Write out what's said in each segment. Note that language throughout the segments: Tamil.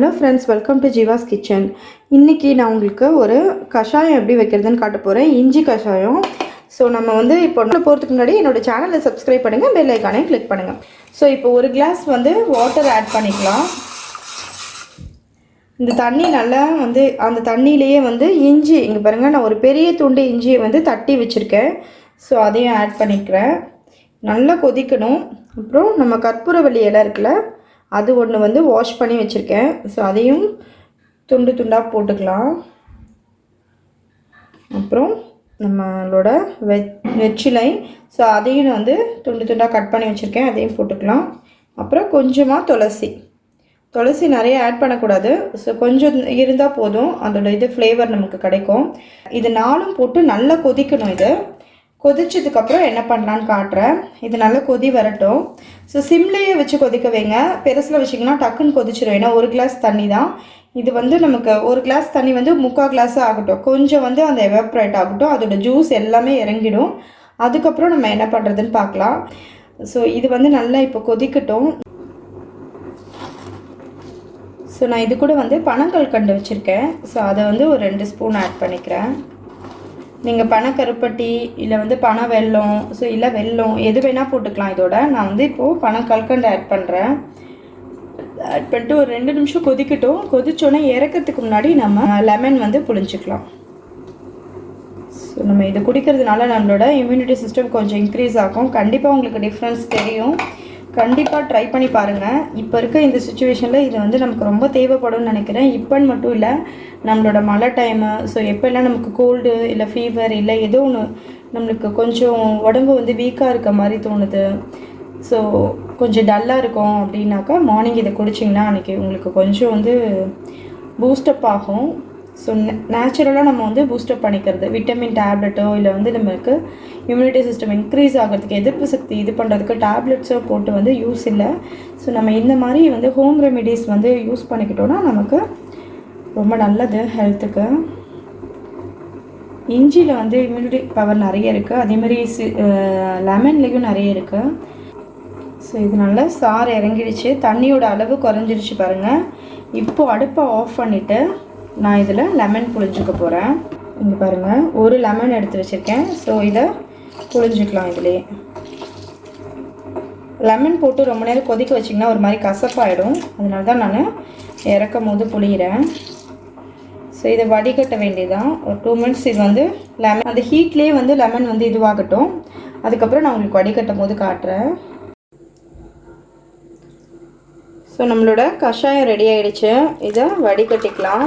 Hello friends, welcome to Jeeva's kitchen. இன்றைக்கி நான் உங்களுக்கு ஒரு கஷாயம் எப்படி வைக்கிறதுன்னு காட்ட போகிறேன். இஞ்சி கஷாயம். ஸோ நம்ம வந்து இப்போ போகிறதுக்கு முன்னாடி என்னோடய சேனலை சப்ஸ்கிரைப் பண்ணுங்கள், பெல் ஐக்கானையும் கிளிக் பண்ணுங்கள். ஸோ இப்போ ஒரு கிளாஸ் வந்து வாட்டர் ஆட் பண்ணிக்கலாம். இந்த தண்ணி நல்லா வந்து அந்த தண்ணியிலேயே வந்து இஞ்சி, இங்கே பாருங்கள், நான் ஒரு பெரிய துண்டு இஞ்சியை வந்து தட்டி வச்சுருக்கேன். ஸோ அதையும் ஆட் பண்ணிக்கிறேன். நல்லா கொதிக்கணும். அப்புறம் நம்ம கற்பூரவள்ளி இலை இருக்குல்ல, அது ஒன்று வந்து வாஷ் பண்ணி வச்சுருக்கேன். ஸோ அதையும் துண்டு துண்டாக போட்டுக்கலாம். அப்புறம் நம்மளோட வெற்றிலை, ஸோ அதையும் வந்து துண்டு துண்டாக கட் பண்ணி வச்சுருக்கேன், அதையும் போட்டுக்கலாம். அப்புறம் கொஞ்சமாக துளசி நிறைய ஆட் பண்ணக்கூடாது. ஸோ கொஞ்சம் இருந்தால் போதும், அதோட இது ஃப்ளேவர் நமக்கு கிடைக்கும். இது நாலும் போட்டு நல்லா கொதிக்கணும். இது கொதிச்சதுக்கப்புறம் என்ன பண்ணலான்னு காட்டுறேன். இது நல்லா கொதி வரட்டும். ஸோ சிம்லேயே வச்சு கொதிக்க வைங்க. பெருசில் வச்சிங்கன்னா டக்குன்னு கொதிச்சிடும். ஏன்னா ஒரு கிளாஸ் தண்ணி தான் இது. வந்து நமக்கு ஒரு கிளாஸ் தண்ணி வந்து 3/4 கிளாஸ் ஆகட்டும். கொஞ்சம் வந்து அந்த எவாப்ரேட் ஆகட்டும், அதோட ஜூஸ் எல்லாமே இறங்கிடும். அதுக்கப்புறம் நம்ம என்ன பண்ணுறதுன்னு பார்க்கலாம். ஸோ இது வந்து நல்லா இப்போ கொதிக்கட்டும். ஸோ நான் இது கூட வந்து பனங்கல்கண்டு வச்சுருக்கேன். ஸோ அதை வந்து ஒரு 2 ஸ்பூன் ஆட் பண்ணிக்கிறேன். நீங்கள் பனக்கருப்பட்டி இல்லை வந்து பனை வெல்லம், ஸோ இல்லை வெல்லம் எது வேணால் போட்டுக்கலாம். இதோட நான் வந்து இப்போது பனக்கல்கண்டு ஆட் பண்ணுறேன். ஆட் பண்ணிட்டு ஒரு 2 நிமிஷம் கொதிக்கட்டும். கொதிச்சோன்னே இறக்கிறதுக்கு முன்னாடி நம்ம லெமன் வந்து புழிஞ்சிக்கலாம். ஸோ நம்ம இது குடிக்கிறதுனால நம்மளோட இம்யூனிட்டி சிஸ்டம் கொஞ்சம் இன்க்ரீஸ் ஆகும். கண்டிப்பாக உங்களுக்கு டிஃப்ரென்ஸ் தெரியும். கண்டிப்பாக ட்ரை பண்ணி பாருங்கள். இப்போ இருக்க இந்த சுச்சுவேஷனில் இது வந்து நமக்கு ரொம்ப தேவைப்படும்னு நினைக்கிறேன். இப்போன்னு மட்டும் இல்லை, நம்மளோட மழை டைமு, ஸோ எப்போல்லாம் நமக்கு கோல்டு இல்லை ஃபீவர் இல்லை ஏதோ ஒன்று நம்மளுக்கு கொஞ்சம் உடம்பு வந்து வீக்காக இருக்க மாதிரி தோணுது, ஸோ கொஞ்சம் டல்லாக இருக்கும் அப்படின்னாக்கா மார்னிங் இதை குடிச்சிங்கன்னா அன்றைக்கி உங்களுக்கு கொஞ்சம் வந்து பூஸ்டப் ஆகும். ஸோ நேச்சுரலாக நம்ம வந்து பூஸ்டப் பண்ணிக்கிறது, விட்டமின் டேப்லெட்டோ இல்லை வந்து நமக்கு இம்யூனிட்டி சிஸ்டம் இன்க்ரீஸ் ஆகிறதுக்கு, எதிர்ப்பு சக்தி இது பண்ணுறதுக்கு டேப்லெட்ஸோ போட்டு வந்து யூஸ் இல்லை. ஸோ நம்ம இந்த மாதிரி வந்து ஹோம் ரெமிடிஸ் வந்து யூஸ் பண்ணிக்கிட்டோன்னா நமக்கு ரொம்ப நல்லது ஹெல்த்துக்கு. இஞ்சியில் வந்து இம்யூனிட்டி பவர் நிறைய இருக்குது, அதேமாதிரி லெமன்லேயும் நிறைய இருக்குது. ஸோ இது நல்லா சாறு இறங்கிடுச்சு, தண்ணியோட அளவு குறைஞ்சிருச்சு பாருங்கள். இப்போது அடுப்பை ஆஃப் பண்ணிவிட்டு நான் இதில் லெமன் புழிஞ்சிக்க போகிறேன். இங்கே பாருங்கள், ஒரு லெமன் எடுத்து வச்சுருக்கேன். ஸோ இதை புழிஞ்சிக்கலாம். இதுலேயே லெமன் போட்டு ரொம்ப நேரம் கொதிக்க வச்சிங்கன்னா ஒரு மாதிரி கசப்பாயிடும். அதனால தான் நான் இறக்கும் போது புளிகிறேன். ஸோ இதை வடிகட்ட வேண்டியதான். ஒரு 2 மினிட்ஸ் இது வந்து லெமன் அந்த ஹீட்லேயே வந்து லெமன் வந்து இதுவாகட்டும். அதுக்கப்புறம் நான் உங்களுக்கு வடிகட்டும் போது காட்டுறேன். ஸோ நம்மளோட கஷாயம் ரெடி ஆகிடுச்சு. இதை வடிகட்டிக்கலாம்.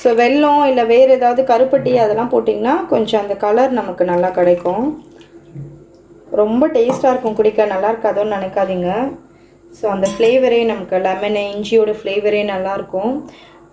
ஸோ வெல்லம் இல்லை வேறு ஏதாவது கருப்பட்டி அதெல்லாம் போட்டிங்கன்னா கொஞ்சம் அந்த கலர் நமக்கு நல்லா கிடைக்கும். ரொம்ப டேஸ்ட்டாக இருக்கும், குடிக்க நல்லா இருக்காதோன்னு நினைக்காதீங்க. ஸோ அந்த ஃப்ளேவரே நமக்கு லெமனு இஞ்சியோட ஃப்ளேவரே நல்லாயிருக்கும்.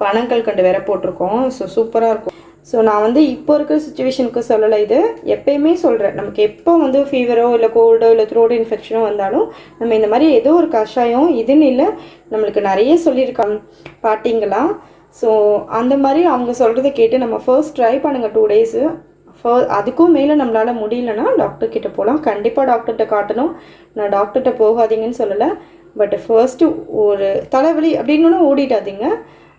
பனங்கல்கண்டு வேற போட்டிருக்கோம். ஸோ சூப்பராக இருக்கும். ஸோ நான் வந்து இப்போ இருக்கிற சுச்சுவேஷனுக்கு சொல்லலை, இது எப்போயுமே சொல்கிறேன். நமக்கு எப்போ வந்து ஃபீவரோ இல்லை கோல்டோ இல்லை த்ரோட் இன்ஃபெக்ஷனோ வந்தாலும் நம்ம இந்த மாதிரி ஏதோ ஒரு கஷாயம், இதுன்னு இல்லை, நம்மளுக்கு நிறைய சொல்லியிருக்காங்க பாட்டிங்களாம். ஸோ அந்த மாதிரி அவங்க சொல்கிறத கேட்டு நம்ம ஃபர்ஸ்ட் ட்ரை பண்ணுங்கள் 2 டேஸு. அதுக்கும் மேலே நம்மளால் முடியலன்னா டாக்டர்கிட்ட போகலாம். கண்டிப்பாக டாக்டர்கிட்ட காட்டணும். நான் டாக்டர்கிட்ட போகாதீங்கன்னு சொல்லலை, பட் ஃபர்ஸ்ட்டு ஒரு தலைவலி அப்படின்னு ஓடிட்டாதீங்க.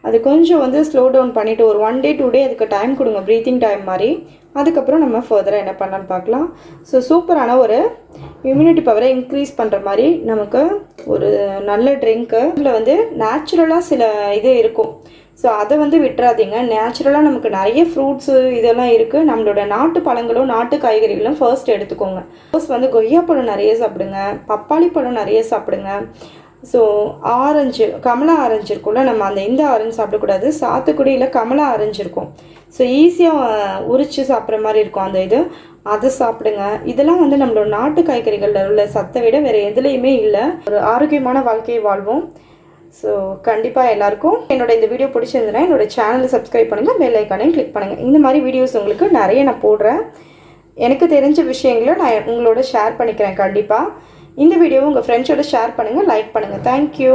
அது கொஞ்சம் வந்து ஸ்லோ டவுன் பண்ணிவிட்டு ஒரு 1 டே 2 டே அதுக்கு டைம் கொடுங்க, ப்ரீத்திங் டைம் மாதிரி. அதுக்கப்புறம் நம்ம ஃபர்தராக என்ன பண்ணலான்னு பார்க்கலாம். ஸோ சூப்பரான ஒரு இம்யூனிட்டி பவரை இன்க்ரீஸ் பண்ணுற மாதிரி நமக்கு ஒரு நல்ல ட்ரிங்க்கு. இதில் வந்து நேச்சுரலாக சில இது இருக்கும். ஸோ அதை வந்து விட்டுறாதீங்க. நேச்சுரலாக நமக்கு நிறைய ஃப்ரூட்ஸு இதெல்லாம் இருக்குது. நம்மளோட நாட்டு பழங்களும் நாட்டு காய்கறிகளும் ஃபர்ஸ்ட் எடுத்துக்கோங்க. ஃபர்ஸ்ட் வந்து கொய்யாப்பழம் நிறைய சாப்பிடுங்க, பப்பாளி பழம் நிறைய சாப்பிடுங்க. ஸோ ஆரஞ்சு, கமலா ஆரஞ்சு இருக்கும்ல, நம்ம அந்த இந்த ஆரஞ்சு சாப்பிடக்கூடாது, சாத்துக்குடியில் கமலா ஆரஞ்சு இருக்கும். ஸோ ஈஸியாக உரித்து சாப்பிட்ற மாதிரி இருக்கும் அந்த இது, அதை சாப்பிடுங்க. இதெல்லாம் வந்து நம்மளோட நாட்டு காய்கறிகளில் உள்ள சத்தை விட வேறு எதுலேயுமே இல்லை. ஒரு ஆரோக்கியமான வாழ்க்கையை வாழ்வோம். ஸோ கண்டிப்பாக எல்லாருக்கும் என்னோட இந்த வீடியோ பிடிச்சிருந்ததுன்னா என்னோடய சேனலை சப்ஸ்கிரைப் பண்ணுங்கள், பெல் ஐக்கானையும் கிளிக் பண்ணுங்கள். இந்த மாதிரி வீடியோஸ் உங்களுக்கு நிறைய நான் போடுறேன். எனக்கு தெரிஞ்ச விஷயங்களை நான் உங்களோட ஷேர் பண்ணிக்கிறேன். கண்டிப்பாக இந்த வீடியோவை உங்கள் ஃப்ரெண்ட்ஸோட ஷேர் பண்ணுங்கள், லைக் பண்ணுங்கள். தேங்க்யூ.